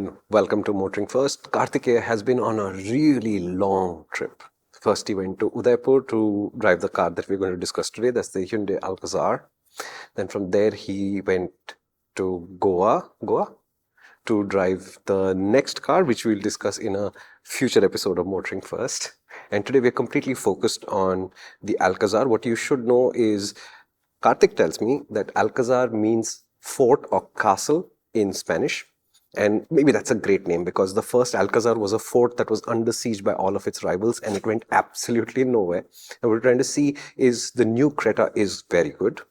and welcome to MotorInc First. Kartikeya has been on a really long trip. First, he went to Udaipur to drive the car that we're going to discuss today. That's the Hyundai Alcazar. Then from there, he went to Goa to drive the next car, which we'll discuss in a future episode of MotorInc First. And today we're completely focused on the Alcazar. What you should know is, Kartik tells me that Alcazar means fort or castle in Spanish. And maybe that's a great name because the first Alcazar was a fort that was under siege by all of its rivals and it went absolutely nowhere. And what we're trying to see is the new Creta is very good.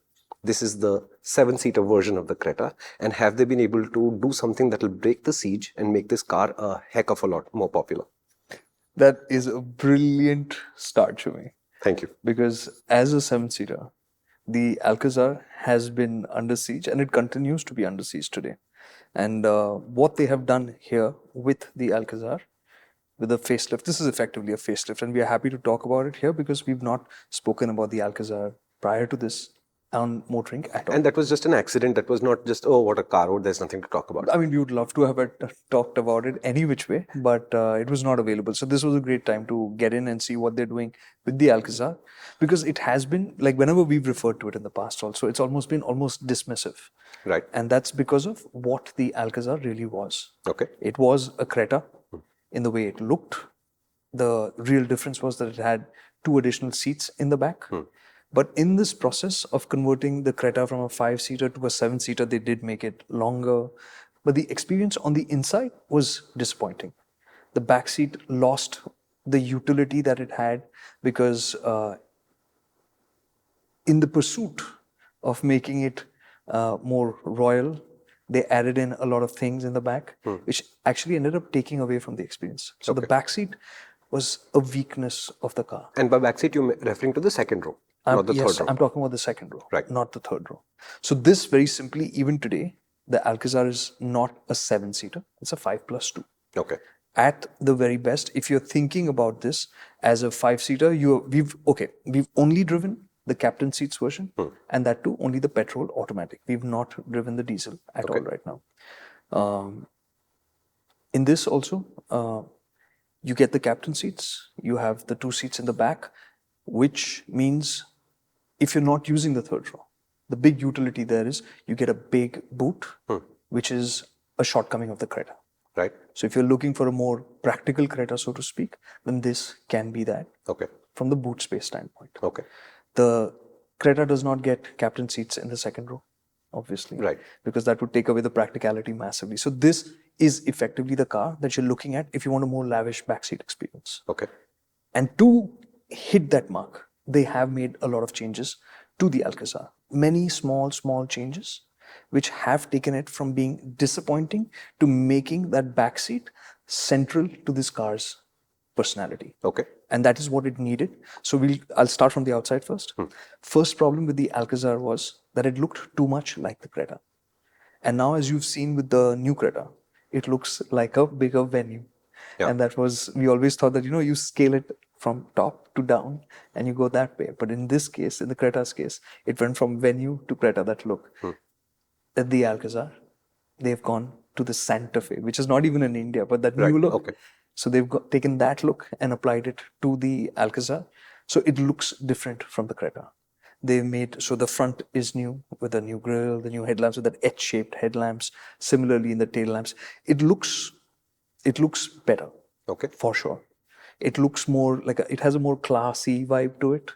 This is the 7-seater version of the Creta. And have they been able to do something that will break the siege and make this car a heck of a lot more popular? That is a brilliant start, Shumi. Thank you. Because as a 7-seater, the Alcazar has been under siege and it continues to be under siege today. And what they have done here with the Alcazar, with the facelift, this is effectively a facelift, and we are happy to talk about it here because we've not spoken about the Alcazar prior to this on MotorInc at all. And that was just an accident. That was not just, oh, what a car, oh, there's nothing to talk about. I mean, we would love to have talked about it any which way, but it was not available. So this was a great time to get in and see what they're doing with the Alcazar, because it has been, like whenever we've referred to it in the past also, it's almost been almost dismissive. Right. And that's because of what the Alcazar really was. Okay. It was a Creta in the way it looked. The real difference was that it had 2 additional seats in the back. But in this process of converting the Creta from a 5-seater to a 7-seater, they did make it longer. But the experience on the inside was disappointing. The back seat lost the utility that it had because in the pursuit of making it more royal, they added in a lot of things in the back, which actually ended up taking away from the experience. So the back seat was a weakness of the car. And by back seat, you're referring to the second row, not the third row. I'm talking about the second row, Right. not the third row. So this, very simply, even today, the Alcazar is not a 7-seater. It's a 5+2. Okay. At the very best, if you're thinking about this as a 5-seater, we've only driven the captain seats version, and that too only the petrol automatic. We've not driven the diesel at all right now. In this also, you get the captain seats. You have the 2 seats in the back, which means if you're not using the third row, the big utility there is you get a big boot, which is a shortcoming of the Creta. Right. So if you're looking for a more practical Creta, so to speak, then this can be that. Okay. From the boot space standpoint. Okay. The Creta does not get captain seats in the second row, obviously. Right. Because that would take away the practicality massively. So this is effectively the car that you're looking at if you want a more lavish backseat experience. Okay. And to hit that mark, they have made a lot of changes to the Alcazar. Many small changes, which have taken it from being disappointing to making that backseat central to this car's personality. Okay. And that is what it needed. So I'll start from the outside first. First problem with the Alcazar was that it looked too much like the Creta. And now, as you've seen with the new Creta, it looks like a bigger venue. Yeah. And that was, we always thought that, you scale it from top to down and you go that way. But in this case, in the Creta's case, it went from venue to Creta, that look. At the Alcazar, they've gone to the Santa Fe, which is not even in India, but that new look. Okay. So they've taken that look and applied it to the Alcazar. So it looks different from the Creta. They've made, so the front is new with a new grille, the new headlamps with that H-shaped headlamps. Similarly in the tail lamps. It looks better. Okay. For sure. It looks more like, it has a more classy vibe to it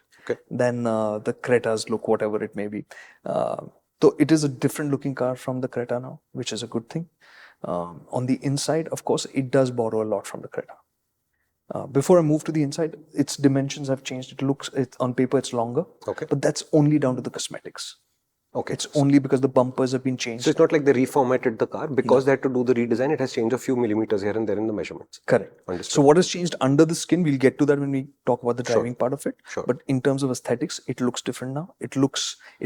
than the Creta's look, whatever it may be. So it is a different looking car from the Creta now, which is a good thing. On the inside, of course, it does borrow a lot from the Creta. Before I move to the inside, its dimensions have changed. On paper, it's longer. Okay. But that's only down to the cosmetics. Okay. It's only because the bumpers have been changed. So it's not like they reformatted the car because they had to do the redesign. It has changed a few millimeters here and there in the measurements. Correct. Understood. So what has changed under the skin, we'll get to that when we talk about the driving part of it. Sure. But in terms of aesthetics, it looks different now. It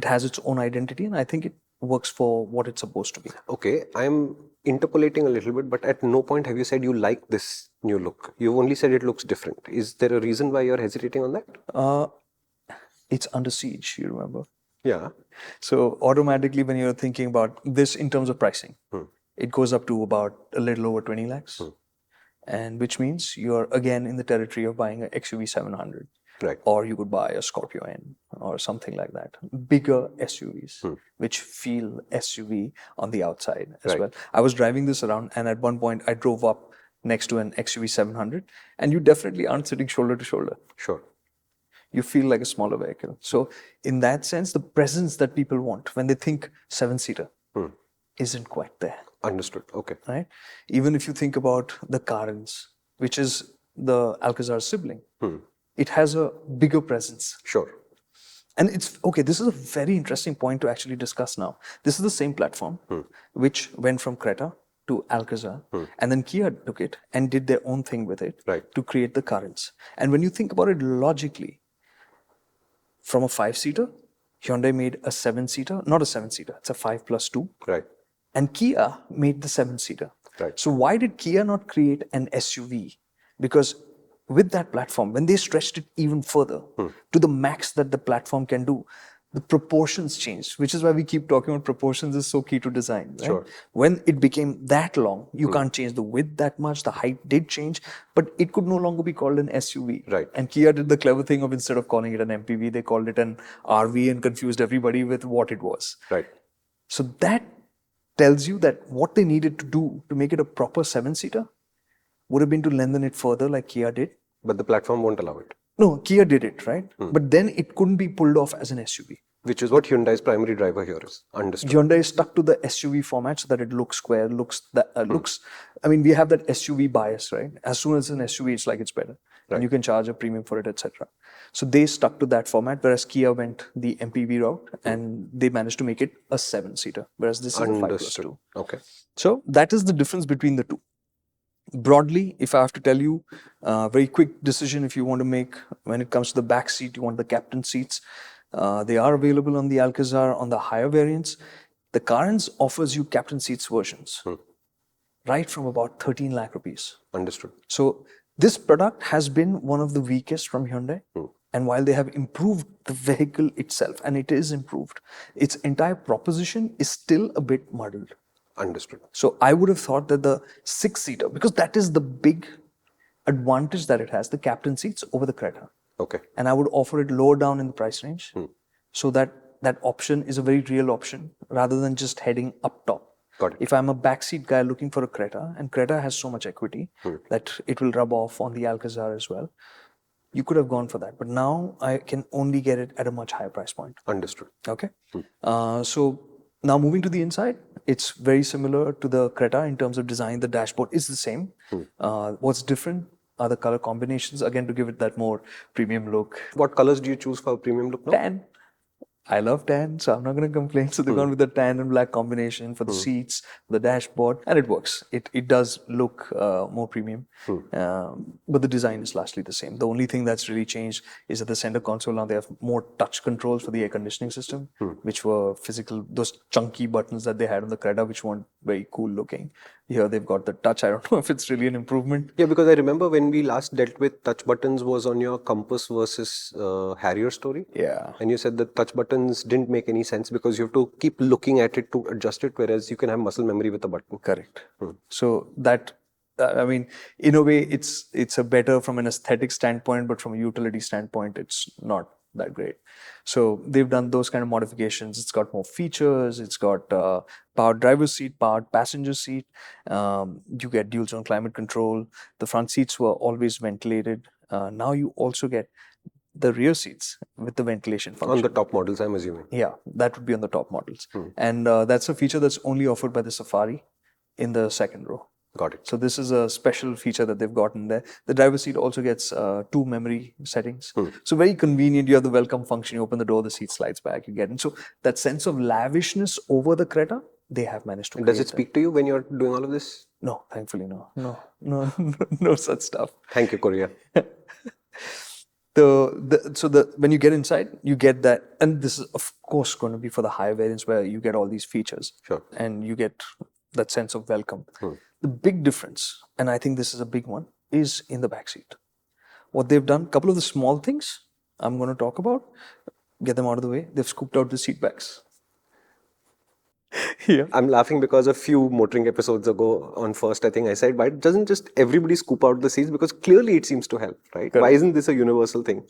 has its own identity, and I think it works for what it's supposed to be. Okay, I'm interpolating a little bit, but at no point have you said you like this new look. You've only said it looks different. Is there a reason why you're hesitating on that? It's under siege, you remember? Yeah. So automatically when you're thinking about this in terms of pricing, it goes up to about a little over 20 lakhs. And which means you're again in the territory of buying a XUV 700. Right. Or you could buy a Scorpio N or something like that. Bigger SUVs, which feel SUV on the outside as well. I was driving this around, and at one point I drove up next to an XUV 700, and you definitely aren't sitting shoulder to shoulder. Sure. You feel like a smaller vehicle. So in that sense, the presence that people want when they think seven-seater isn't quite there. Understood. Okay. Right? Even if you think about the Carens, which is the Alcazar sibling, it has a bigger presence. Sure. And it's okay. This is a very interesting point to actually discuss now. This is the same platform which went from Creta to Alcazar, and then Kia took it and did their own thing with it to create the Carens. And when you think about it logically, from a 5-seater, Hyundai made a 7-seater, not a 7-seater, it's a 5+2. Right. And Kia made the 7-seater. Right. So why did Kia not create an SUV? Because with that platform, when they stretched it even further to the max that the platform can do, the proportions changed, which is why we keep talking about proportions is so key to design. Right? Sure. When it became that long, you can't change the width that much. The height did change, but it could no longer be called an SUV. Right. And Kia did the clever thing of instead of calling it an MPV, they called it an RV and confused everybody with what it was. Right. So that tells you that what they needed to do to make it a proper 7-seater would have been to lengthen it further like Kia did. But the platform won't allow it. No, Kia did it, right? But then it couldn't be pulled off as an SUV. Which is what Hyundai's primary driver here is. Understood. Hyundai is stuck to the SUV format so that it looks square, looks. I mean, we have that SUV bias, right? As soon as it's an SUV, it's like it's better. And you can charge a premium for it, etc. So they stuck to that format, whereas Kia went the MPV route and they managed to make it a 7-seater, whereas this is a 5+2. Okay. So that is the difference between the two. Broadly, if I have to tell you, very quick decision if you want to make when it comes to the back seat, you want the captain seats. They are available on the Alcazar on the higher variants. The Carens offers you captain seats versions, right from about 13 lakh rupees. Understood. So this product has been one of the weakest from Hyundai. And while they have improved the vehicle itself, and it is improved, its entire proposition is still a bit muddled. Understood. So I would have thought that the 6-seater, because that is the big advantage that it has, the captain seats over the Creta. Okay. And I would offer it lower down in the price range so that that option is a very real option rather than just heading up top. Got it. If I'm a backseat guy looking for a Creta, and Creta has so much equity that it will rub off on the Alcazar as well, you could have gone for that. But now I can only get it at a much higher price point. Understood. Okay. So now moving to the inside, it's very similar to the Creta in terms of design. The dashboard is the same. What's different are the color combinations, again, to give it that more premium look. What colors do you choose for premium look now? Tan. I love tan, so I'm not going to complain. So they've gone with the tan and black combination for the seats, the dashboard, and it works. It does look more premium, but the design is largely the same. The only thing that's really changed is at the center console now they have more touch controls for the air conditioning system, which were physical, those chunky buttons that they had on the Creta, which weren't very cool looking. Here they've got the touch. I don't know if it's really an improvement. Yeah, because I remember when we last dealt with touch buttons was on your Compass versus Harrier story. Yeah. And you said that touch buttons didn't make any sense because you have to keep looking at it to adjust it, whereas you can have muscle memory with a button. Correct. So that, I mean, in a way, it's a better from an aesthetic standpoint, but from a utility standpoint, it's not that great. So they've done those kind of modifications. It's got more features. It's got powered driver's seat, powered passenger seat. You get dual zone climate control. The front seats were always ventilated. Now you also get the rear seats with the ventilation function. On the top models, I'm assuming. Yeah, that would be on the top models. And that's a feature that's only offered by the Safari in the second row. Got it. So this is a special feature that they've gotten there. The driver's seat also gets 2 memory settings. So very convenient. You have the welcome function. You open the door, the seat slides back. You get in. So that sense of lavishness over the Creta, they have managed to. Does it speak to you when you're doing all of this? No, thankfully no. No such stuff. Thank you, Korea. When you get inside, you get that, and this is of course going to be for the higher variants where you get all these features. Sure. And you get that sense of welcome. The big difference, and I think this is a big one, is in the back seat. What they've done, a couple of the small things I'm going to talk about, get them out of the way. They've scooped out the seat backs. Yeah. I'm laughing because a few motoring episodes ago on First, I think I said, why doesn't just everybody scoop out the seats? Because clearly it seems to help, right? Why Correct. isn't this a universal thing?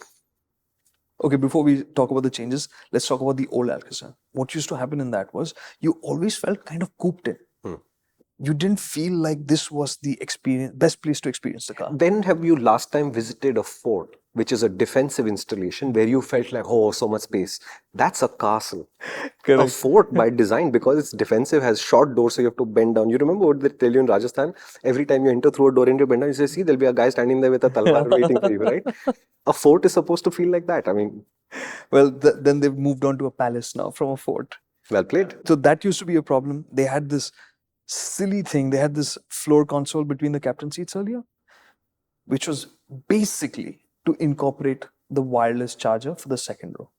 Okay, before we talk about the changes, let's talk about the old Alcazar. What used to happen in that was you always felt kind of cooped in. You didn't feel like this was the best place to experience the car. When have you last time visited a fort, which is a defensive installation, where you felt like, oh, so much space? That's a castle. A Correct. fort by design, because it's defensive, has short doors, so you have to bend down. You remember what they tell you in Rajasthan? Every time you enter through a door and you bend down, you say, see, there'll be a guy standing there with a talwar waiting for you, right? A fort is supposed to feel like that. I mean, Well, then they've moved on to a palace now from a fort. well played. So that used to be a problem. They had this silly thing. They had this floor console between the captain seats earlier, which was basically to incorporate the wireless charger for the second row.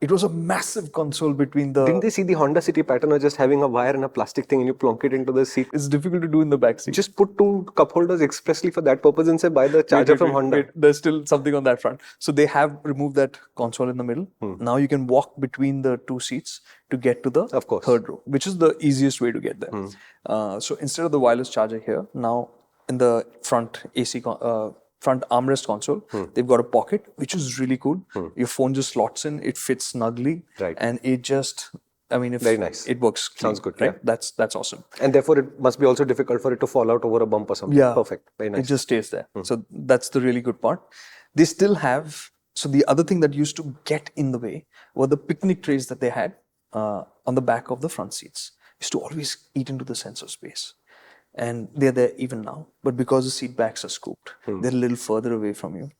It was a massive console between the. Didn't they see the Honda City pattern of just having a wire and a plastic thing and you plonk it into the seat? It's difficult to do in the back seat. Just put two cup holders expressly for that purpose and say, buy the charger from Honda. Wait, there's still something on that front. So they have removed that console in the middle. Now you can walk between the two seats to get to the Of course. third row, which is the easiest way to get there. So instead of the wireless charger here, now in the front front armrest console, they've got a pocket, which is really cool. Your phone just slots in, it fits snugly, Right. and it just, I mean, if Very nice. it works clean, Sounds good, right? yeah. That's awesome. And therefore, it must be also difficult for it to fall out over a bump or something. Yeah. Perfect. Very nice. It just stays there. So that's the really good part. They still have, so the other thing that used to get in the way were the picnic trays that they had on the back of the front seats. Used to always eat into the sense of space. And they're there even now. But because the seat backs are scooped, they're a little further away from you.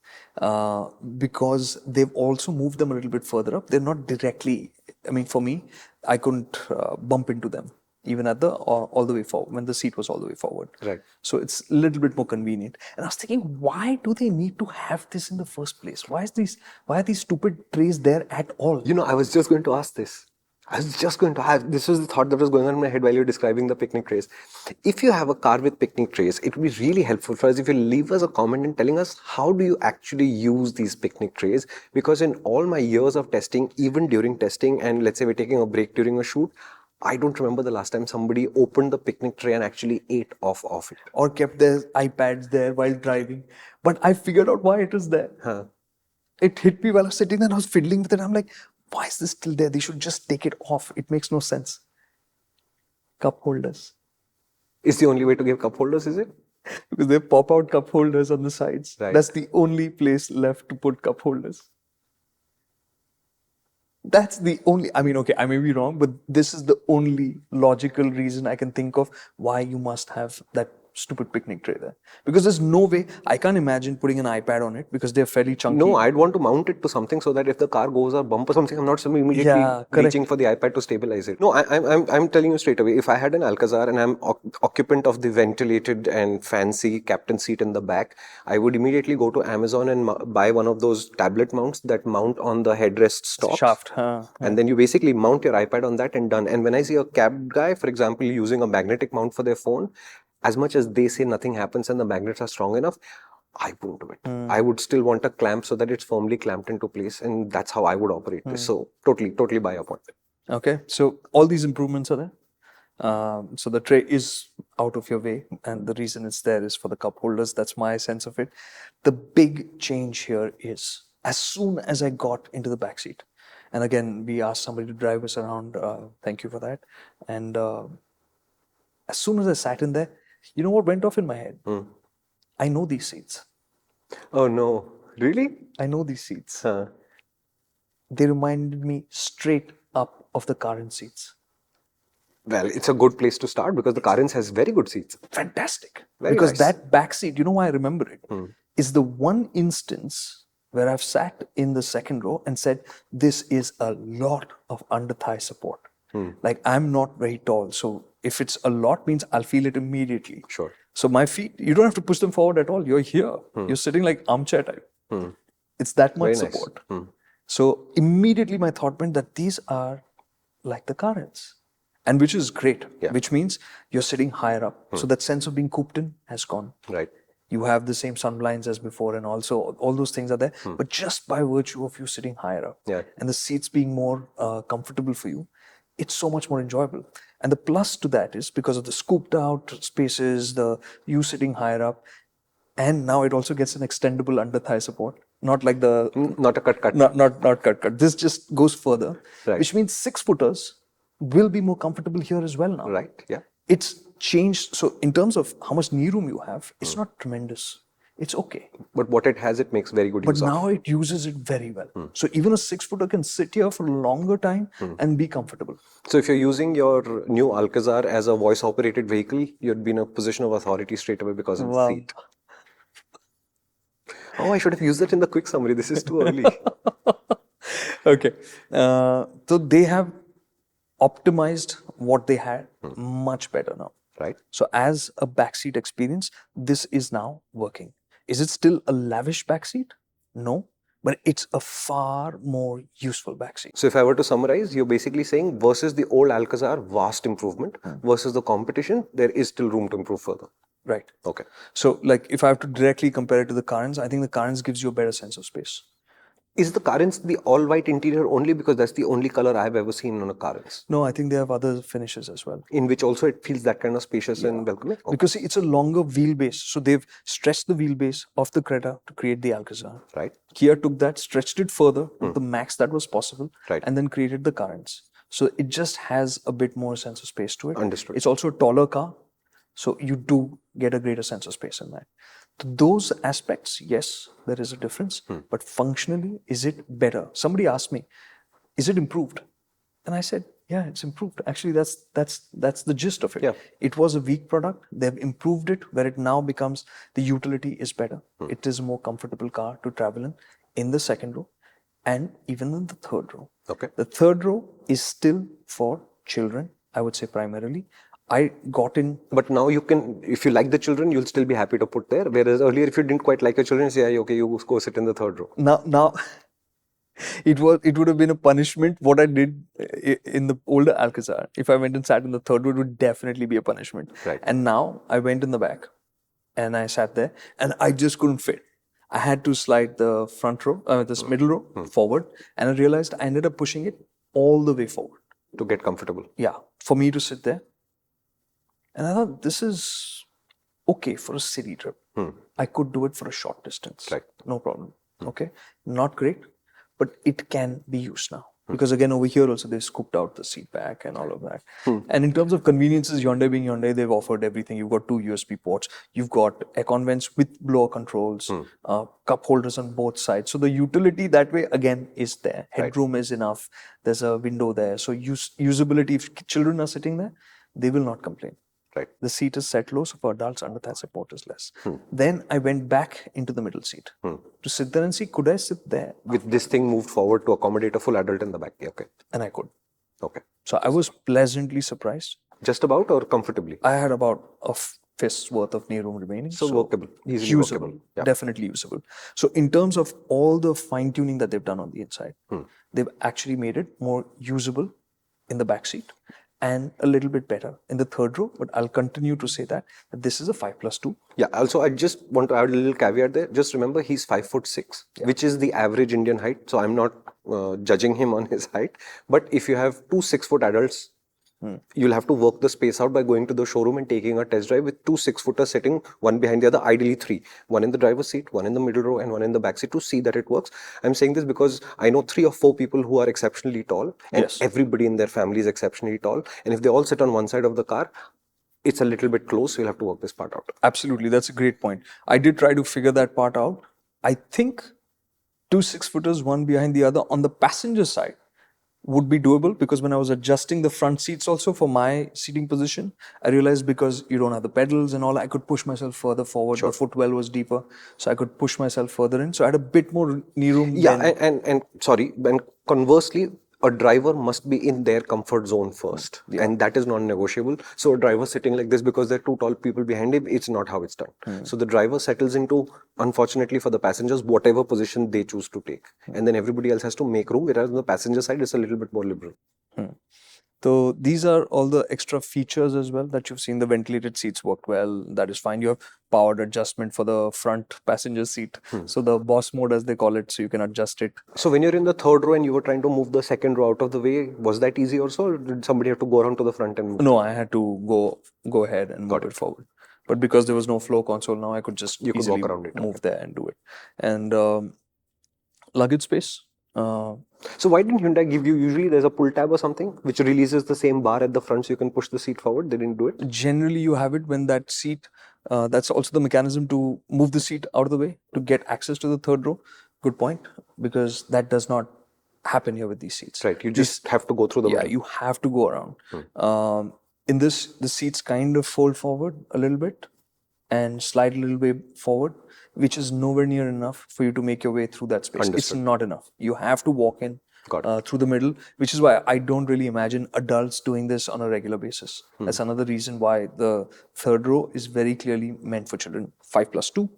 Because they've also moved them a little bit further up. They're not directly, I mean, for me, I couldn't bump into them even at the all the way forward, when the seat was all the way forward. Right. So it's a little bit more convenient. And I was thinking, why do they need to have this in the first place? Why are these stupid trays there at all? You know, I was just going to ask this. This was the thought that was going on in my head while you were describing the picnic trays. If you have a car with picnic trays, it would be really helpful for us if you leave us a comment and telling us how do you actually use these picnic trays. Because in all my years of testing, even during testing, and let's say we're taking a break during a shoot, I don't remember the last time somebody opened the picnic tray and actually ate off of it. Or kept their iPads there while driving. But I figured out why it is there. It hit me while I was sitting there and I was fiddling with it. I'm like, why is this still there? They should just take it off. It makes no sense. Cup holders. Is the only way to give cup holders, is it? Because they pop out cup holders on the sides. Right. That's the only place left to put cup holders. That's the only, I mean, okay, I may be wrong, but this is the only logical reason I can think of why you must have that stupid picnic tray there. Because there's no way, I can't imagine putting an iPad on it because they're fairly chunky. No, I'd want to mount it to something so that if the car goes or bump or something, I'm not immediately reaching for the iPad to stabilize it. No, I'm telling you straight away, if I had an Alcazar and I'm occupant of the ventilated and fancy captain seat in the back, I would immediately go to Amazon and buy one of those tablet mounts that mount on the headrest stop. Shaft. And then you basically mount your iPad on that and done. And when I see a cab guy, for example, using a magnetic mount for their phone, as much as they say nothing happens and the magnets are strong enough, I wouldn't do it. I would still want a clamp so that it's firmly clamped into place, and that's how I would operate this. So totally buy your point. Okay, so all these improvements are there. So the tray is out of your way, and the reason it's there is for the cup holders. That's my sense of it. The big change here is as soon as I got into the back seat, and again we asked somebody to drive us around. Thank you for that. And as soon as I sat in there, you know what went off in my head? I know these seats. Oh no, really? I know these seats. They reminded me straight up of the Carens seats. Well, it's a good place to start because the Carens has very good seats. Fantastic. Very because nice. that back seat, you know why I remember it? Is the one instance where I've sat in the second row and said, this is a lot of under thigh support. Like I'm not very tall. So if it's a lot means I'll feel it immediately. Sure. So my feet, you don't have to push them forward at all. You're here. You're sitting like armchair type. It's that much Very nice. support. So immediately my thought went that these are like the Carens. And which is great, which means you're sitting higher up. So that sense of being cooped in has gone. Right. You have the same sun blinds as before, and also all those things are there. But just by virtue of you sitting higher up and the seats being more comfortable for you, it's so much more enjoyable. And the plus to that is because of the scooped out spaces, the you sitting higher up, and now it also gets an extendable under thigh support. Not like the Not a cut. not cut. This just goes further, Right. which means 6-footers will be more comfortable here as well now. Right. Yeah. It's changed. So in terms of how much knee room you have, it's not tremendous. It's okay. But what it has, it makes very good But use of. now it uses it very well. So even a 6-footer can sit here for a longer time and be comfortable. So if you're using your new Alcazar as a voice-operated vehicle, you'd be in a position of authority straight away because of the Wow. seat. Oh, I should have used it in the quick summary. This is too early. Okay. So they have optimized what they had much better now. Right. So as a backseat experience, this is now working. Is it still a lavish backseat? No, but it's a far more useful backseat. So if I were to summarize, you're basically saying versus the old Alcazar, vast improvement. Versus the competition, there is still room to improve further. Right. Okay. So like if I have to directly compare it to the Carens, I think the Carens gives you a better sense of space. Is the Carens the all-white interior only because that's the only color I've ever seen on a Carens? No, I think they have other finishes as well. In which also it feels that kind of spacious and welcoming? Okay. Because see, it's a longer wheelbase. So they've stretched the wheelbase of the Creta to create the Alcazar. Right. Kia took that, stretched it further to the max that was possible, Right. and then created the Carens. So it just has a bit more sense of space to it. Understood. It's also a taller car, so you do get a greater sense of space in that. To those aspects, yes, there is a difference, but functionally, is it better? Somebody asked me, is it improved? And I said, yeah, it's improved. Actually, that's the gist of it. Yeah. It was a weak product. They've improved it where it now becomes the utility is better. It is a more comfortable car to travel in the second row and even in the third row. Okay. The third row is still for children, I would say primarily. I got in. But now you can, if you like the children, you'll still be happy to put there. Whereas earlier, if you didn't quite like your children, say, "Yeah, okay, you go sit in the third row." Now it would have been a punishment. What I did in the older Alcazar, if I went and sat in the third row, it would definitely be a punishment. Right. And now I went in the back and I sat there and I just couldn't fit. I had to slide the front row, this middle row forward, and I realized I ended up pushing it all the way forward. To get comfortable. Yeah, for me to sit there. And I thought, this is okay for a city trip. I could do it for a short distance. Right. No problem. Okay. Not great, but it can be used now. Because again, over here also, they've scooped out the seat back and all of that. And in terms of conveniences, Hyundai being Hyundai, they've offered everything. You've got 2 USB ports. You've got aircon vents with blower controls, cup holders on both sides. So the utility that way, again, is there. Headroom is enough. There's a window there. So usability, if children are sitting there, they will not complain. Right. The seat is set low, so for adults, under thigh support is less. Then I went back into the middle seat to sit there and see, could I sit there? With this thing moved forward to accommodate a full adult in the back. Yeah, okay. And I could. Okay. So I was pleasantly surprised. Just about or comfortably? I had about a fist's worth of knee room remaining. So workable. Easily Usable. workable. Yeah. Definitely usable. So in terms of all the fine tuning that they've done on the inside, they've actually made it more usable in the back seat and a little bit better in the third row. But I'll continue to say that this is a 5+2. Yeah. Also, I just want to add a little caveat there. Just remember, he's 5'6", which is the average Indian height. So I'm not judging him on his height. But if you have 2 6-foot adults, you'll have to work the space out by going to the showroom and taking a test drive with 2 6-footers sitting one behind the other, ideally 3. One in the driver's seat, one in the middle row, and one in the back seat to see that it works. I'm saying this because I know 3 or 4 people who are exceptionally tall, and everybody in their family is exceptionally tall. And if they all sit on one side of the car, it's a little bit close. So you'll have to work this part out. Absolutely. That's a great point. I did try to figure that part out. I think 2 6-footers, one behind the other on the passenger side would be doable, because when I was adjusting the front seats also for my seating position, I realized because you don't have the pedals and all, I could push myself further forward. The footwell was deeper, so I could push myself further in. So I had a bit more knee room. Yeah, and conversely, a driver must be in their comfort zone first, and that is non-negotiable. So a driver sitting like this because there are 2 tall people behind him, it's not how it's done. So the driver settles into, unfortunately for the passengers, whatever position they choose to take, and then everybody else has to make room. Whereas on the passenger side, it's a little bit more liberal. So these are all the extra features as well that you've seen. The ventilated seats work well. That is fine. You have powered adjustment for the front passenger seat. So the boss mode, as they call it, so you can adjust it. So when you're in the third row and you were trying to move the second row out of the way, was that easy also, or did somebody have to go around to the front and move? No, I had to go ahead and move it forward. But because there was no flow console now, I could just easily walk around it, move there and do it. And luggage space. So why didn't Hyundai give you, usually there's a pull tab or something which releases the same bar at the front so you can push the seat forward? They didn't do it? Generally, you have it when that seat, that's also the mechanism to move the seat out of the way to get access to the third row. Good point, because that does not happen here with these seats. Right, you just have to go through the Yeah, middle. you have to go around. In this, the seats kind of fold forward a little bit and slide a little way forward, which is nowhere near enough for you to make your way through that space. It's not enough. You have to walk in through the middle, which is why I don't really imagine adults doing this on a regular basis. That's another reason why the third row is very clearly meant for children. 5+2,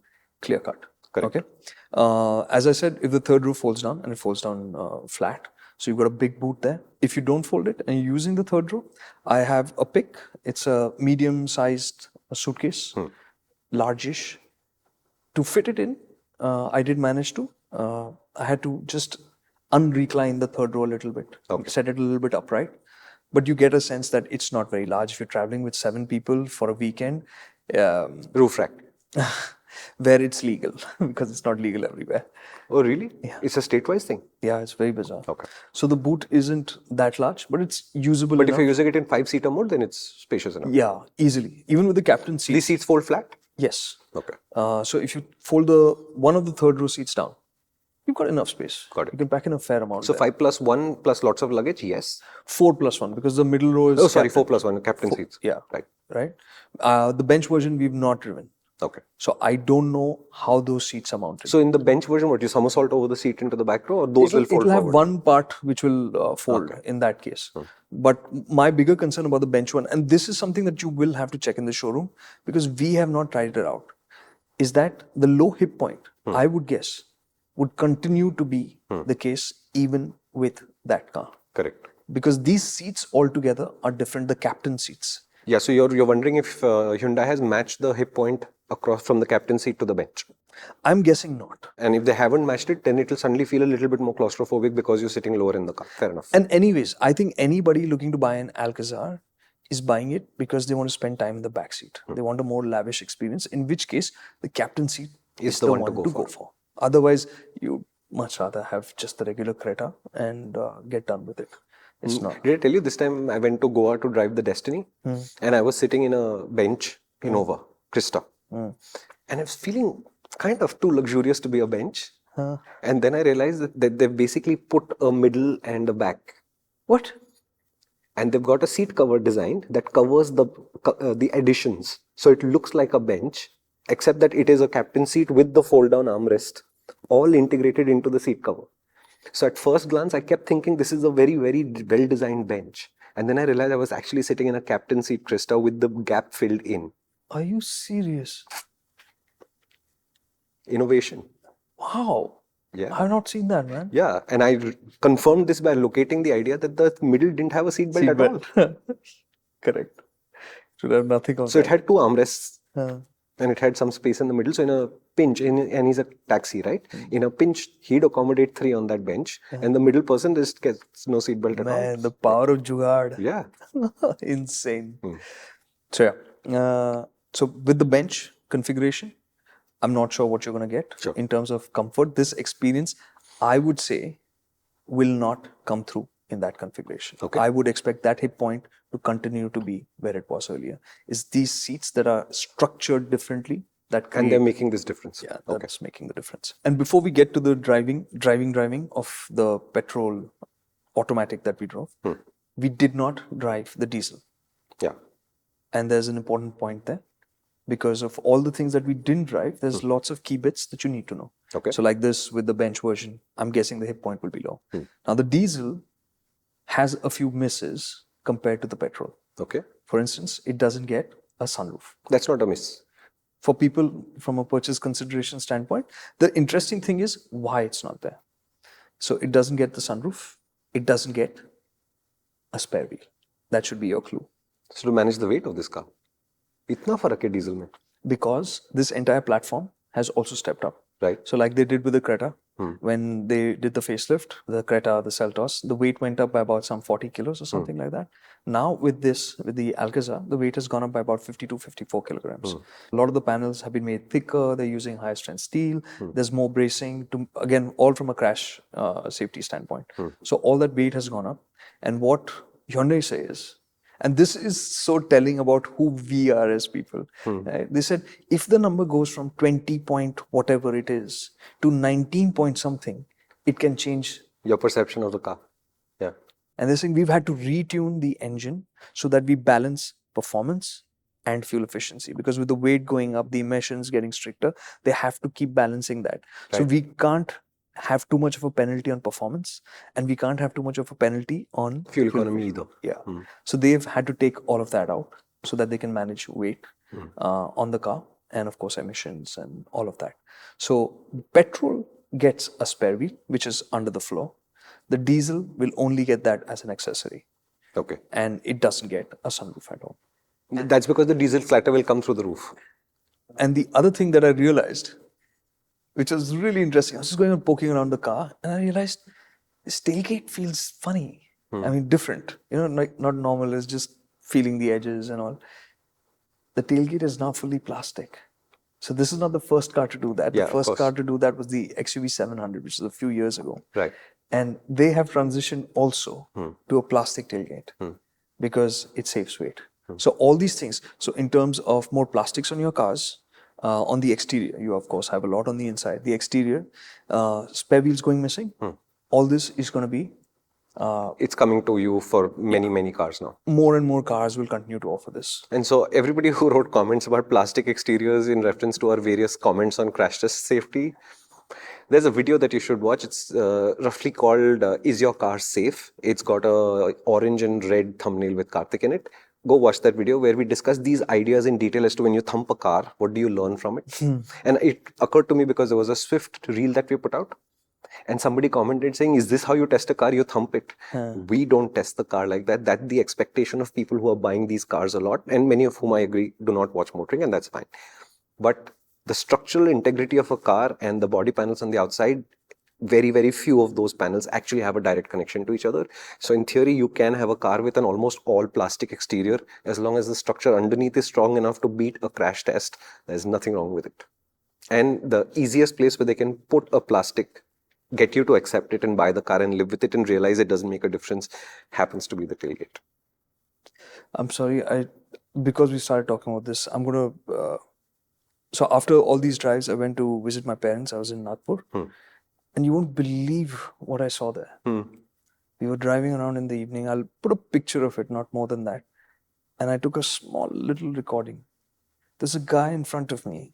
clear cut. Correct. Okay. As I said, if the third row folds down and it folds down flat, so you've got a big boot there. If you don't fold it and you're using the third row, I have a pick. It's a medium-sized suitcase, largish. To fit it in, I did manage to. I had to just unrecline the third row a little bit, set it a little bit upright. But you get a sense that it's not very large. If you're traveling with 7 people for a weekend, Roof rack. where it's legal, because it's not legal everywhere. Oh, really? Yeah. It's a state-wise thing? Yeah, it's very bizarre. Okay. So the boot isn't that large, but it's usable But enough. if you're using it in 5-seater mode, then it's spacious enough. Yeah, easily. Even with the captain seat. These seats fold flat? Yes. Okay. So if you fold one of the third row seats down, you've got enough space. Got it. You can pack in a fair amount. So there. 5+1 plus lots of luggage? Yes. 4+1, because the middle row is. Oh, sorry, 4+1, captain seats. Yeah. Right. Right. The bench version we've not driven. Okay. So I don't know how those seats are mounted. So in the bench version, what, you somersault over the seat into the back row, or those will fold It'll have forward? one part which will fold in that case. But my bigger concern about the bench one, and this is something that you will have to check in the showroom because we have not tried it out, is that the low hip point, I would guess, would continue to be the case even with that car. Correct. Because these seats altogether are different, the captain seats. Yeah, so you're wondering if Hyundai has matched the hip point across from the captain seat to the bench. I'm guessing not. And if they haven't matched it, then it will suddenly feel a little bit more claustrophobic because you're sitting lower in the car. Fair enough. And anyways, I think anybody looking to buy an Alcazar is buying it because they want to spend time in the back seat. They want a more lavish experience, in which case the captain seat is the one to go for. Otherwise, you'd much rather have just the regular Creta and get done with it. It's not. Did I tell you this time I went to Goa to drive the Destiny and I was sitting in a bench, Innova, Creta. And I was feeling kind of too luxurious to be a bench. And then I realized that they've basically put a middle and a back. What? And they've got a seat cover designed that covers the additions. So it looks like a bench, except that it is a captain seat with the fold-down armrest, all integrated into the seat cover. So at first glance, I kept thinking this is a very, very well-designed bench. And then I realized I was actually sitting in a captain seat Creta with the gap filled in. Are you serious? Innovation. Wow. Yeah. I've not seen that, man. Yeah. And I confirmed this by locating the idea that the middle didn't have a seat belt at all. Correct. Should have nothing of So it had 2 armrests. that. And it had some space in the middle. So in a pinch, and he's a taxi, right? In a pinch, he'd accommodate 3 on that bench. And the middle person just gets no seatbelt at all. Man, the power of Jugaad. Yeah. Insane. So yeah. So with the bench configuration, I'm not sure what you're going to get in terms of comfort. This experience, I would say, will not come through in that configuration. Okay. I would expect that hip point to continue to be where it was earlier. It's these seats that are structured differently that create, And they're making this difference. yeah, that's making the difference. And before we get to the driving of the petrol automatic that we drove, we did not drive the diesel. Yeah. And there's an important point there. Because of all the things that we didn't drive, there's lots of key bits that you need to know. Okay. So like this with the bench version, I'm guessing the hip point will be low. Now the diesel has a few misses compared to the petrol. Okay. For instance, it doesn't get a sunroof. That's not a miss. For people from a purchase consideration standpoint, the interesting thing is why it's not there. So it doesn't get the sunroof. It doesn't get a spare wheel. That should be your clue. So to manage the weight of this car, itna farak hai diesel mein. Because this entire platform has also stepped up. Right. So like they did with the Creta, when they did the facelift, the Creta, the Seltos, the weight went up by about some 40 kilos or something like that. Now with the Alcazar, the weight has gone up by about 52, 54 kilograms. A lot of the panels have been made thicker. They're using higher strength steel. There's more bracing to, again, all from a crash safety standpoint. So all that weight has gone up. And what Hyundai says, and this is so telling about who we are as people. Right? They said, if the number goes from 20 point whatever it is to 19 point something, it can change your perception of the car. Yeah. And they're saying we've had to retune the engine so that we balance performance and fuel efficiency. Because with the weight going up, the emissions getting stricter, they have to keep balancing that. Right. So we can't have too much of a penalty on performance, and we can't have too much of a penalty on fuel economy either. Yeah. So they've had to take all of that out so that they can manage weight on the car, and of course emissions and all of that. So petrol gets a spare wheel, which is under the floor. The diesel will only get that as an accessory. Okay. And it doesn't get a sunroof at all. That's because the diesel flatter will come through the roof. And the other thing that I realized, which was really interesting, I was just going and poking around the car, and I realized this tailgate feels funny. I mean, different. You know, like not normal. It's just feeling the edges and all. The tailgate is now fully plastic. So this is not the first car to do that. Yeah, the first car to do that was the XUV 700, which is a few years ago. Right. And they have transitioned also to a plastic tailgate because it saves weight. So all these things. So in terms of more plastics on your cars, on the exterior, you of course have a lot on the inside. The exterior, spare wheels going missing. All this is going to be. It's coming to you for many cars now. More and more cars will continue to offer this. And so everybody who wrote comments about plastic exteriors in reference to our various comments on crash test safety, there's a video that you should watch. It's roughly called Is Your Car Safe? It's got a orange and red thumbnail with Kartik in it. Go watch that video where we discuss these ideas in detail as to when you thump a car, what do you learn from it? And it occurred to me because there was a Swift reel that we put out. And somebody commented saying, is this how you test a car? You thump it. We don't test the car like that. That's the expectation of people who are buying these cars a lot. And many of whom I agree do not watch motoring, and that's fine. But the structural integrity of a car and the body panels on the outside, very few of those panels actually have a direct connection to each other. So in theory, you can have a car with an almost all plastic exterior. As long as the structure underneath is strong enough to beat a crash test, there's nothing wrong with it. And the easiest place where they can put a plastic, get you to accept it and buy the car and live with it and realize it doesn't make a difference, happens to be the tailgate. I'm sorry, because we started talking about this, I'm going to... So after all these drives, I went to visit my parents. I was in Nagpur. And you won't believe what I saw there. We were driving around in the evening. I'll put a picture of it, not more than that. And I took a small little recording. There's a guy in front of me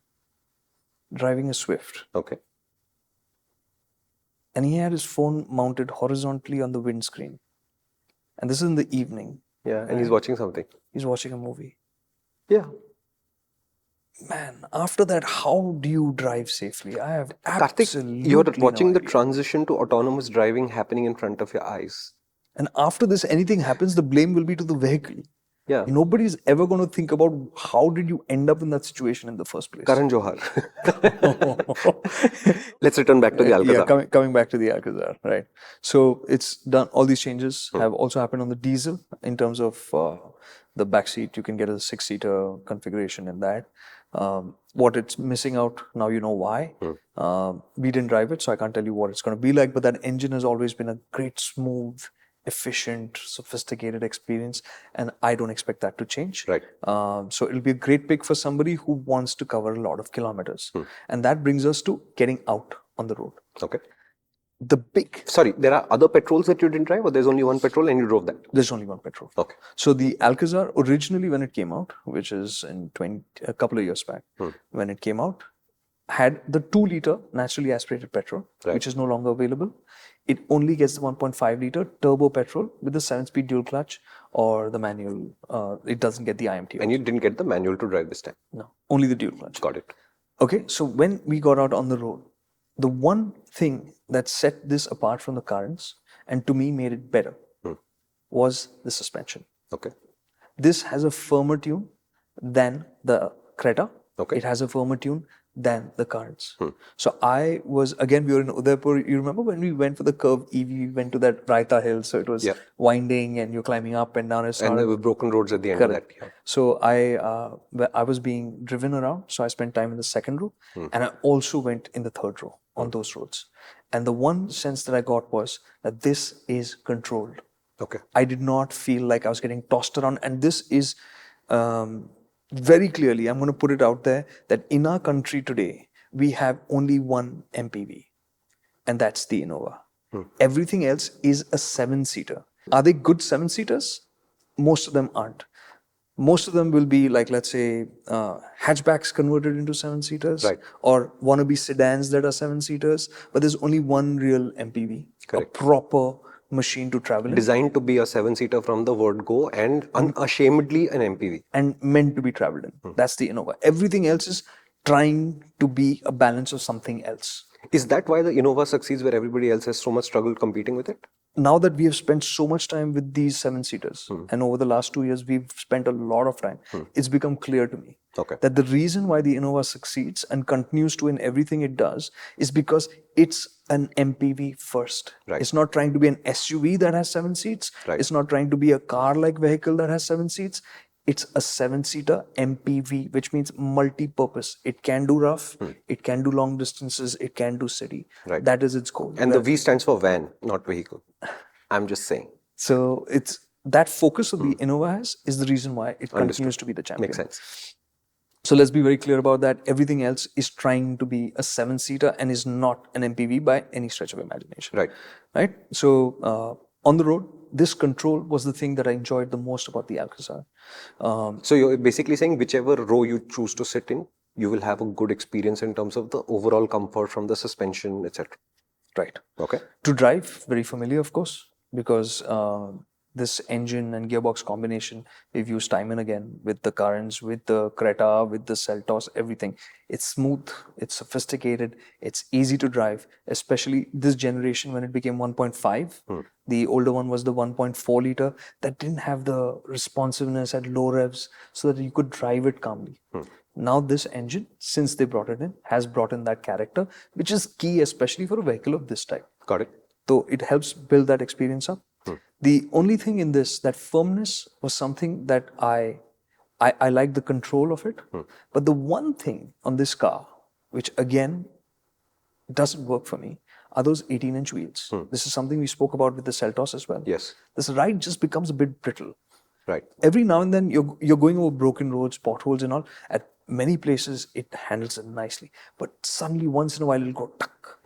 driving a Swift. Okay. And he had his phone mounted horizontally on the windscreen. And this is in the evening. Yeah, and he's watching something. He's watching a movie. Yeah. Man, after that, how do you drive safely? I have absolutely you're watching no the idea. Transition to autonomous driving happening in front of your eyes. And after this, anything happens, the blame will be to the vehicle. Yeah. Nobody's ever going to think about how did you end up in that situation in the first place. Karan Johar. Let's return back to the Alcazar. Yeah, coming back to the Alcazar, right. So it's done, all these changes have also happened on the diesel in terms of the back seat. You can get a 6-seater configuration in that. What it's missing out, now you know why. We didn't drive it, so I can't tell you what it's going to be like, but that engine has always been a great, smooth, efficient, sophisticated experience, and I don't expect that to change. Right. So it'll be a great pick for somebody who wants to cover a lot of kilometers. And that brings us to getting out on the road. Okay. Sorry, there are other petrols that you didn't drive, or there's only one petrol and you drove that? There's only one petrol. Okay. So the Alcazar, originally when it came out, which is in a couple of years back, when it came out, had the 2-liter naturally aspirated petrol, which is no longer available. It only gets the 1.5-liter turbo petrol with the 7-speed dual clutch or the manual. It doesn't get the IMT. And you didn't get the manual to drive this time? No, only the dual clutch. Got it. Okay, so when we got out on the road, the one thing that set this apart from the Carens and to me made it better was the suspension. Okay. This has a firmer tune than the Creta. Okay. It has a firmer tune than the Carens. So we were in Udaipur. You remember when we went for the Curve EV, we went to that Raita Hill. So it was winding and you're climbing up and down. And there were broken roads at the end of that. Yeah. So I was being driven around. So I spent time in the second row. And I also went in the third row on those roads. And the one sense that I got was that this is controlled. Okay. I did not feel like I was getting tossed around. And this is very clearly, I'm going to put it out there, that in our country today, we have only one MPV, and that's the Innova. Everything else is a 7-seater. Are they good 7-seaters? Most of them aren't. Most of them will be like, let's say, hatchbacks converted into 7-seaters, right, or wannabe sedans that are 7-seaters. But there's only one real MPV, correct, a proper machine to travel in. Designed to be a 7-seater from the word go and unashamedly an MPV. And meant to be traveled in. That's the Innova. Everything else is trying to be a balance of something else. Is that why the Innova succeeds where everybody else has so much struggle competing with it? Now that we have spent so much time with these 7-seaters, and over the last 2 years, we've spent a lot of time, it's become clear to me that the reason why the Innova succeeds and continues to in everything it does is because it's an MPV first. Right. It's not trying to be an SUV that has 7 seats. Right. It's not trying to be a car-like vehicle that has 7 seats. It's a 7-seater MPV, which means multi-purpose. It can do rough, it can do long distances, it can do city. Right. That is its goal. And the V stands for van, not vehicle. I'm just saying. So it's that focus of the Innova has is the reason why it continues to be the champion. Makes sense. So let's be very clear about that. Everything else is trying to be a 7-seater and is not an MPV by any stretch of imagination. Right. Right. So on the road, this control was the thing that I enjoyed the most about the Alcazar. So you're basically saying whichever row you choose to sit in, you will have a good experience in terms of the overall comfort from the suspension, etc. Right. Okay. To drive, very familiar, of course, because this engine and gearbox combination we've used time and again with the Carens, with the Creta, with the Seltos, everything. It's smooth, it's sophisticated, it's easy to drive, especially this generation when it became 1.5. The older one was the 1.4 liter that didn't have the responsiveness at low revs so that you could drive it calmly. Now this engine, since they brought it in, has brought in that character, which is key, especially for a vehicle of this type. Got it. So it helps build that experience up. The only thing in this, that firmness was something that I like the control of it. But the one thing on this car, which again doesn't work for me, are those 18-inch wheels. This is something we spoke about with the Seltos as well. Yes. This ride just becomes a bit brittle. Right. Every now and then you're going over broken roads, potholes and all. At many places it handles it nicely. But suddenly once in a while it'll go tuck.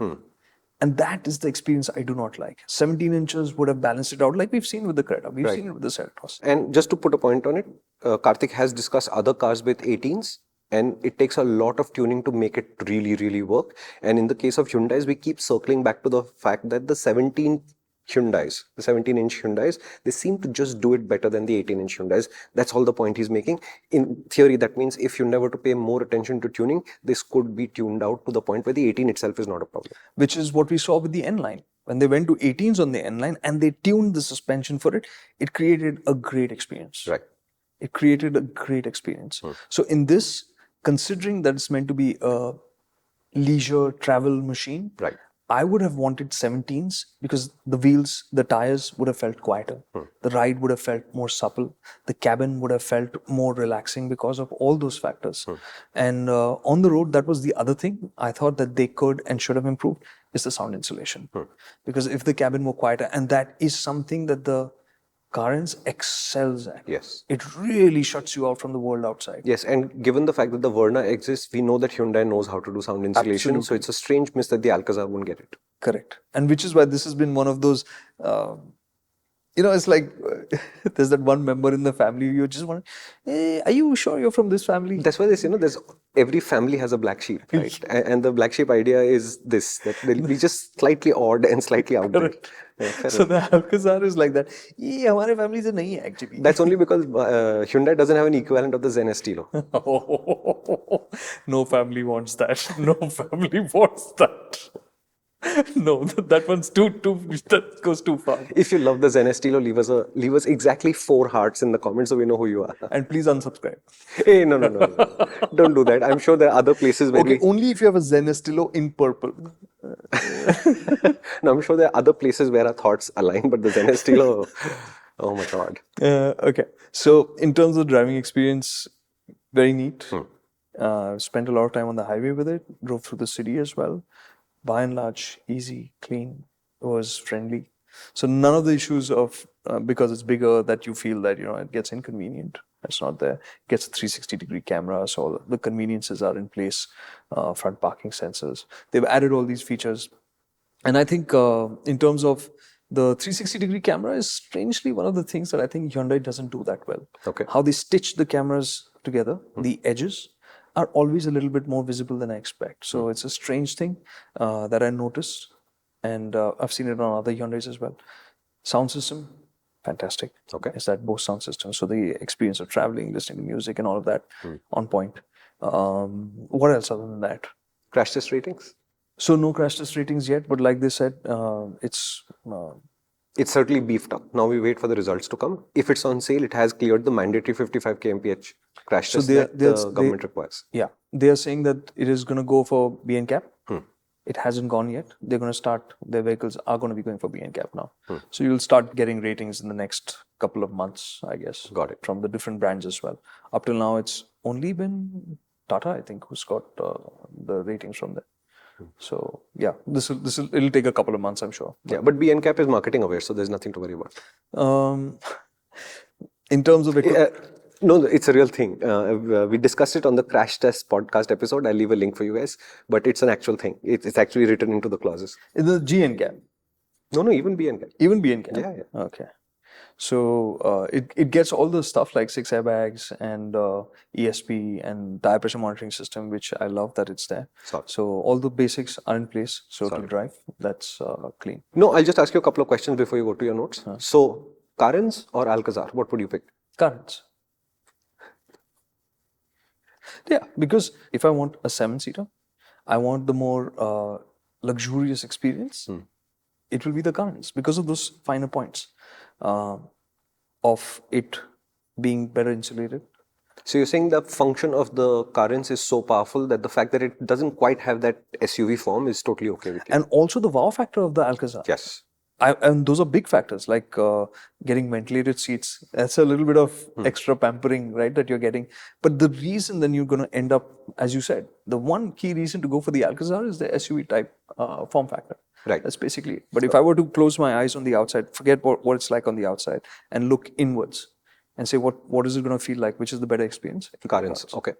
And that is the experience I do not like. 17 inches would have balanced it out like we've seen with the Creta. We've seen it with the Seltos. And just to put a point on it, Karthik has discussed other cars with 18s and it takes a lot of tuning to make it really, really work. And in the case of Hyundais, we keep circling back to the fact that the 17-inch Hyundais, they seem to just do it better than the 18-inch Hyundais. That's all the point he's making. In theory, that means if Hyundai were to pay more attention to tuning, this could be tuned out to the point where the 18 itself is not a problem. Which is what we saw with the N-Line. When they went to 18s on the N-Line and they tuned the suspension for it, it created a great experience. Right. It created a great experience. So in this, considering that it's meant to be a leisure travel machine, right, I would have wanted 17s because the wheels, the tires would have felt quieter. The ride would have felt more supple. The cabin would have felt more relaxing because of all those factors. And on the road, that was the other thing I thought that they could and should have improved is the sound insulation. Because if the cabin were quieter, and that is something that the Carens excels at. Yes. It really shuts you out from the world outside. Yes, and given the fact that the Verna exists, we know that Hyundai knows how to do sound insulation. Absolutely. So it's a strange miss that the Alcazar won't get it. Correct. And which is why this has been one of those, it's like there's that one member in the family you just want, hey, are you sure you're from this family? That's why there's every family has a black sheep, right? And the black sheep idea is this, that they'll be just slightly odd and slightly out there. Yeah, so the Alcazar is like that. Yeah, our family is nahi hai actually. That's only because Hyundai doesn't have an equivalent of the Zen Estilo. No family wants that. No family wants that. No, that one's that goes too far. If you love the Zen Estilo, leave us exactly 4 hearts in the comments so we know who you are. And please unsubscribe. Hey, no. Don't do that. I'm sure there are other places where Okay, only if you have a Zen Estilo in purple. No, I'm sure there are other places where our thoughts align, but the Zen Estilo, oh my God. Okay, so in terms of driving experience, very neat. Spent a lot of time on the highway with it. Drove through the city as well. By and large, easy, clean. It was friendly. So none of the issues of because it's bigger that you feel that it gets inconvenient. That's not there. It gets a 360-degree camera, so the conveniences are in place. Front parking sensors. They've added all these features, and I think in terms of the 360-degree camera is strangely one of the things that I think Hyundai doesn't do that well. Okay. How they stitch the cameras together, the edges are always a little bit more visible than I expect. So it's a strange thing that I noticed, and I've seen it on other Hyundais as well. Sound system, fantastic. Okay. It's that Bose sound system. So the experience of traveling, listening to music and all of that, on point. What else other than that? Crash test ratings? So no crash test ratings yet, but like they said, it's certainly beefed up. Now we wait for the results to come. If it's on sale, it has cleared the mandatory 55 kmph crash test that the government requires. Yeah, they are saying that it is going to go for B and cap. It hasn't gone yet. They're going to start. Their vehicles are going to be going for B and cap now. So you'll start getting ratings in the next couple of months, I guess. Got it. From the different brands as well. Up till now, it's only been Tata, I think, who's got the ratings from there. So yeah, it'll take a couple of months, I'm sure. Yeah, but B and cap is marketing aware, so there's nothing to worry about. In terms of no, it's a real thing. We discussed it on the crash test podcast episode. I'll leave a link for you guys, but it's an actual thing. It's actually written into the clauses. The G and cap. No, even B and cap. Even B and cap. Yeah. Okay. So it gets all the stuff like 6 airbags and ESP and tire pressure monitoring system, which I love that it's there. Solid. So all the basics are in place. So to drive, that's clean. No, I'll just ask you a couple of questions before you go to your notes. So Carens or Alcazar, what would you pick? Carens. Yeah, because if I want a 7-seater, I want the more luxurious experience. It will be the Carens because of those finer points. Of it being better insulated. So you're saying the function of the Carens is so powerful that the fact that it doesn't quite have that SUV form is totally okay with you? And also the wow factor of the Alcazar. Yes. And those are big factors, like getting ventilated seats. That's a little bit of extra pampering, right, that you're getting. But the reason then you're going to end up, as you said, the one key reason to go for the Alcazar is the SUV type form factor. Right. That's basically it. But if I were to close my eyes on the outside, forget what it's like on the outside, and look inwards and say, what is it going to feel like? Which is the better experience? Carens. Okay.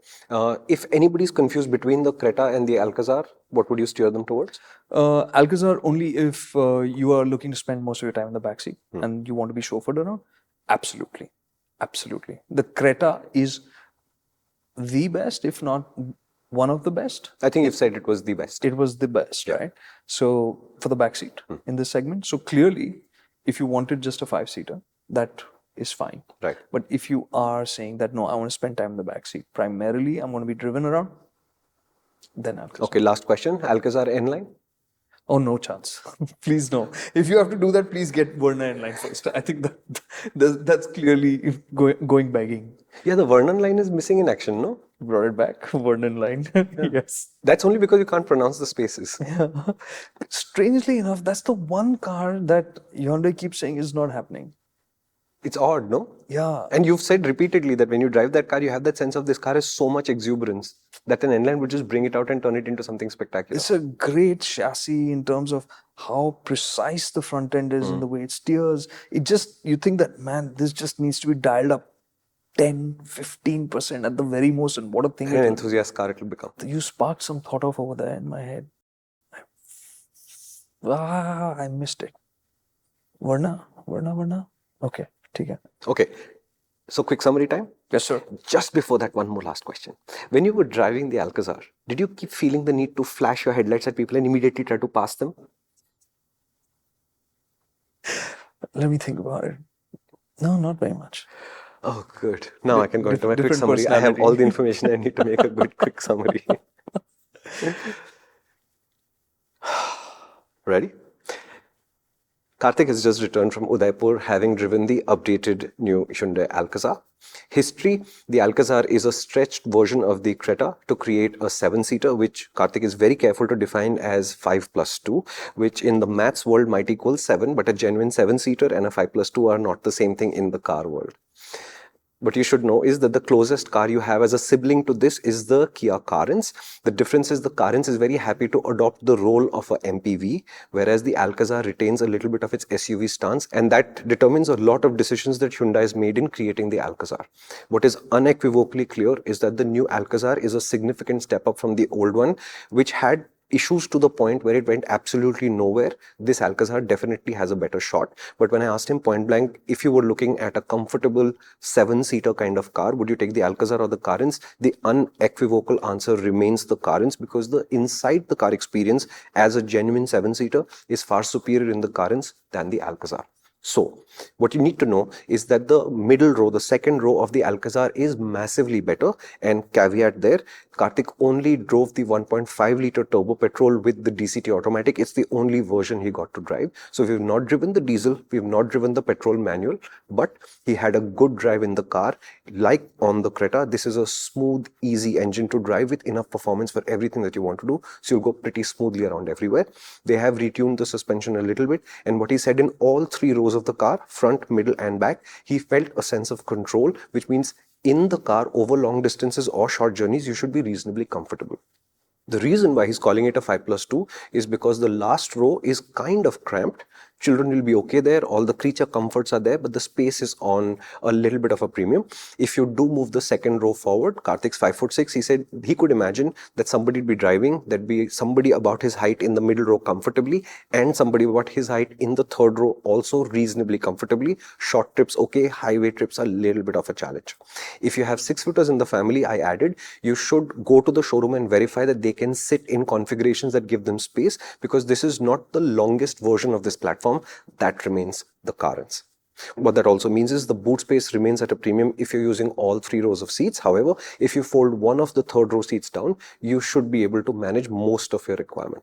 If anybody's confused between the Creta and the Alcazar, what would you steer them towards? Alcazar only if you are looking to spend most of your time in the backseat and you want to be chauffeured around. Absolutely. Absolutely. The Creta is the best, if not one of the best. I think you've said it was the best. It was the best, right? So for the backseat in this segment. So clearly, if you wanted just a 5-seater, that is fine. Right. But if you are saying that, no, I want to spend time in the backseat, primarily I'm going to be driven around, then Alcazar. Okay, last question. Alcazar N-Line? Oh, no chance. Please no. If you have to do that, please get Verna in line first. I think that's clearly going begging. Yeah, the Verna line is missing in action, no? Brought it back, Verna line. Yes. That's only because you can't pronounce the spaces. Yeah. Strangely enough, that's the one car that Hyundai keeps saying is not happening. It's odd, no? Yeah. And you've said repeatedly that when you drive that car, you have that sense of this car has so much exuberance that an N-Line would just bring it out and turn it into something spectacular. It's a great chassis in terms of how precise the front end is in the way it steers. You think that, man, this just needs to be dialed up 10, 15% at the very most. And what a thing. An enthusiast car it will become. You sparked some thought of over there in my head. I missed it. Verna. Okay. Okay. So quick summary time. Yes, sir. Just before that, one more last question. When you were driving the Alcazar, did you keep feeling the need to flash your headlights at people and immediately try to pass them? Let me think about it. No, not very much. Oh, good. Now I can go into my quick summary. I have all the information I need to make a good quick summary. Ready? Karthik has just returned from Udaipur, having driven the updated new Hyundai Alcazar. History: the Alcazar is a stretched version of the Creta to create a 7-seater, which Karthik is very careful to define as 5 plus 2, which in the maths world might equal 7, but a genuine 7-seater and a 5 plus 2 are not the same thing in the car world. What you should know is that the closest car you have as a sibling to this is the Kia Carens. The difference is the Carens is very happy to adopt the role of a MPV, whereas the Alcazar retains a little bit of its SUV stance, and that determines a lot of decisions that Hyundai has made in creating the Alcazar. What is unequivocally clear is that the new Alcazar is a significant step up from the old one, which had issues to the point where it went absolutely nowhere. This Alcazar definitely has a better shot. But when I asked him point blank, if you were looking at a comfortable 7-seater kind of car, would you take the Alcazar or the Carens? The unequivocal answer remains the Carens, because the inside the car experience as a genuine 7-seater is far superior in the Carens than the Alcazar. So, what you need to know is that the middle row, the second row of the Alcazar is massively better, and caveat there, Karthik only drove the 1.5 litre turbo petrol with the DCT automatic. It's the only version he got to drive. So we've not driven the diesel, we've not driven the petrol manual, but he had a good drive in the car. Like on the Creta, this is a smooth, easy engine to drive with enough performance for everything that you want to do. So you'll go pretty smoothly around everywhere. They have retuned the suspension a little bit, and what he said, in all 3 rows of the car, front, middle and back, he felt a sense of control, which means in the car over long distances or short journeys, you should be reasonably comfortable. The reason why he's calling it a 5 plus 2 is because the last row is kind of cramped. Children will be okay there, all the creature comforts are there, but the space is on a little bit of a premium. If you do move the second row forward, Karthik's 5'6", he said he could imagine that somebody would be driving, there'd be somebody about his height in the middle row comfortably, and somebody about his height in the third row also reasonably comfortably. Short trips okay, highway trips are a little bit of a challenge. If you have 6-footers in the family, I added, you should go to the showroom and verify that they can sit in configurations that give them space, because this is not the longest version of this platform. That remains the Carens. What that also means is the boot space remains at a premium if you're using all 3 rows of seats. However, if you fold one of the third row seats down, you should be able to manage most of your requirement.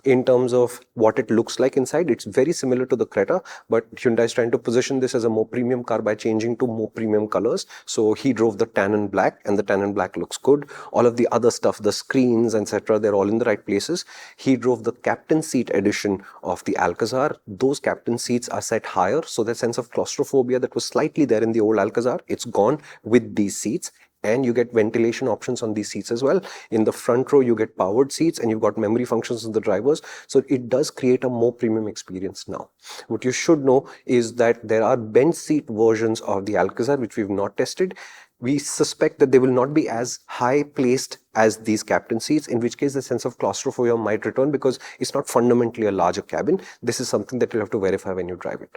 In terms of what it looks like inside, it's very similar to the Creta, but Hyundai is trying to position this as a more premium car by changing to more premium colors. So he drove the tan and black, and the tan and black looks good. All of the other stuff, the screens, etc., they're all in the right places. He drove the captain seat edition of the Alcazar. Those captain seats are set higher, so that sense of claustrophobia that was slightly there in the old Alcazar, it's gone with these seats. And you get ventilation options on these seats as well. In the front row, you get powered seats, and you've got memory functions in the drivers. So it does create a more premium experience now. What you should know is that there are bench seat versions of the Alcazar, which we've not tested. We suspect that they will not be as high placed as these captain seats, in which case the sense of claustrophobia might return, because it's not fundamentally a larger cabin. This is something that you'll have to verify when you drive it.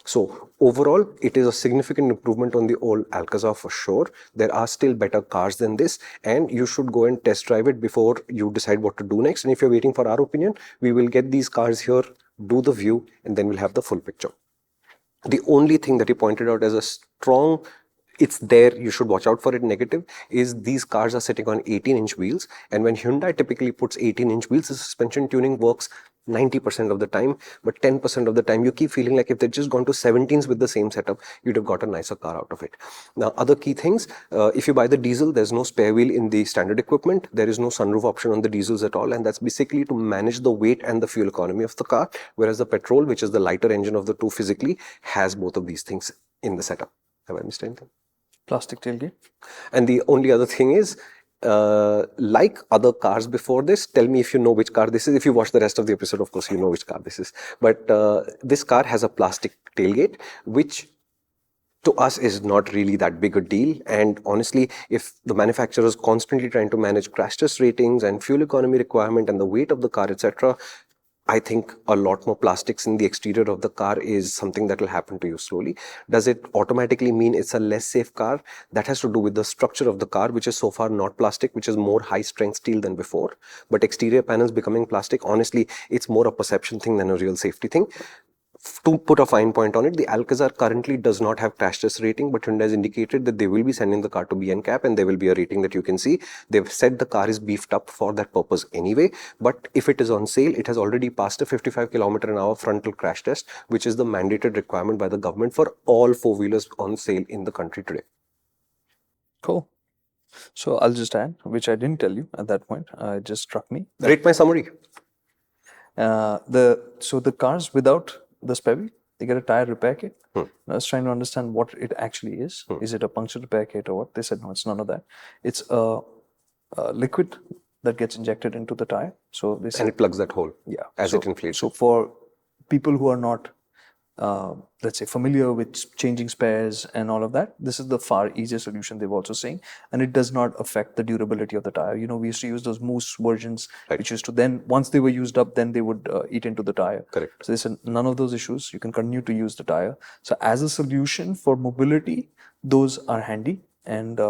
So overall, it is a significant improvement on the old Alcazar for sure. There are still better cars than this, and you should go and test drive it before you decide what to do next. And if you're waiting for our opinion, we will get these cars here, do the view, and then we'll have the full picture. The only thing that he pointed out as a strong, it's there, you should watch out for it, negative, is these cars are sitting on 18-inch wheels, and when Hyundai typically puts 18-inch wheels, the suspension tuning works 90% of the time, but 10% of the time you keep feeling like if they'd just gone to 17s with the same setup, you'd have got a nicer car out of it. Now, other key things, if you buy the diesel, there's no spare wheel in the standard equipment, there is no sunroof option on the diesels at all, and that's basically to manage the weight and the fuel economy of the car, whereas the petrol, which is the lighter engine of the two physically, has both of these things in the setup. Have I missed anything? Plastic tailgate. And the only other thing is, like other cars before this, tell me if you know which car this is. If you watch the rest of the episode, of course, you know which car this is. But this car has a plastic tailgate, which to us is not really that big a deal. And honestly, if the manufacturer is constantly trying to manage crash test ratings and fuel economy requirement and the weight of the car, etc., I think a lot more plastics in the exterior of the car is something that will happen to you slowly. Does it automatically mean it's a less safe car? That has to do with the structure of the car, which is so far not plastic, which is more high strength steel than before. But exterior panels becoming plastic, honestly, it's more a perception thing than a real safety thing. To put a fine point on it, the Alcazar currently does not have crash test rating, but Hyundai has indicated that they will be sending the car to BNCAP and there will be a rating that you can see. They've said the car is beefed up for that purpose anyway, but if it is on sale, it has already passed a 55 km/h frontal crash test, which is the mandated requirement by the government for all four-wheelers on sale in the country today. Cool. So I'll just add, which I didn't tell you at that point. It just struck me. Rate my summary. So the cars without the spare wheel, they get a tire repair kit. I was trying to understand what it actually is. Is it a puncture repair kit or what? They said no, it's none of that. It's a liquid that gets injected into the tire. So they said, And it plugs that hole as it inflates. So for people who are not, let's say, familiar with changing spares and all of that, this is the far easier solution, they've also saying, and it does not affect the durability of the tire. You know, we used to use those Moose versions, which used to then, once they were used up, then they would eat into the tire. Correct. So they said none of those issues. You can continue to use the tire. So as a solution for mobility, those are handy, and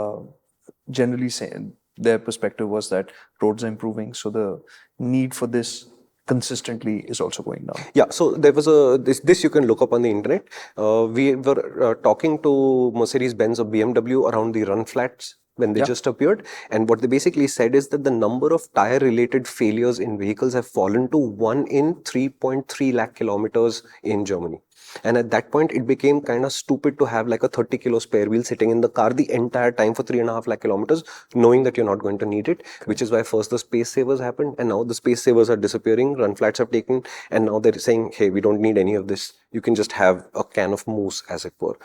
generally saying their perspective was that roads are improving, so the need for this consistently is also going down. Yeah, so there was this you can look up on the internet. We were talking to Mercedes-Benz or BMW around the run flats when they just appeared, and what they basically said is that the number of tire related failures in vehicles have fallen to 1 in 3.3 lakh kilometers in Germany. And at that point, it became kind of stupid to have like a 30 kilo spare wheel sitting in the car the entire time for 3.5 lakh kilometers, knowing that you're not going to need it, which is why first the space savers happened. And now the space savers are disappearing, run flats have taken, and now they're saying, hey, we don't need any of this. You can just have a can of mousse, as it were.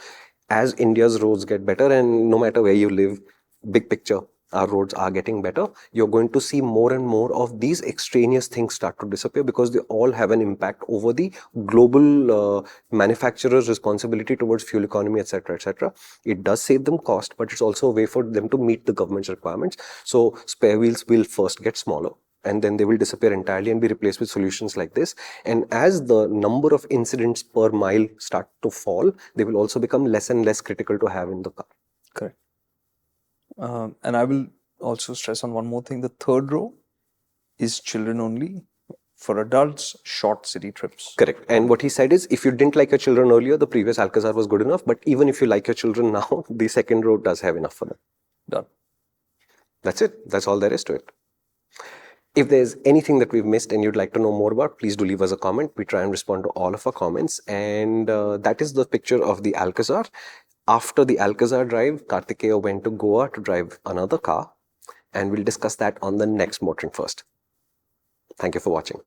As India's roads get better, and no matter where you live, big picture, our roads are getting better, you're going to see more and more of these extraneous things start to disappear because they all have an impact over the global manufacturer's responsibility towards fuel economy, etc., etc. It does save them cost, but it's also a way for them to meet the government's requirements. So spare wheels will first get smaller, and then they will disappear entirely and be replaced with solutions like this. And as the number of incidents per mile start to fall, they will also become less and less critical to have in the car. Correct. And I will also stress on one more thing. The third row is children only. For adults, short city trips. Correct. And what he said is, if you didn't like your children earlier, the previous Alcazar was good enough. But even if you like your children now, the second row does have enough for them. Done. That's it. That's all there is to it. If there's anything that we've missed and you'd like to know more about, please do leave us a comment. We try and respond to all of our comments. And that is the picture of the Alcazar. After the Alcazar drive, Kartikeya went to Goa to drive another car. And we'll discuss that on the next MotorInc First. Thank you for watching.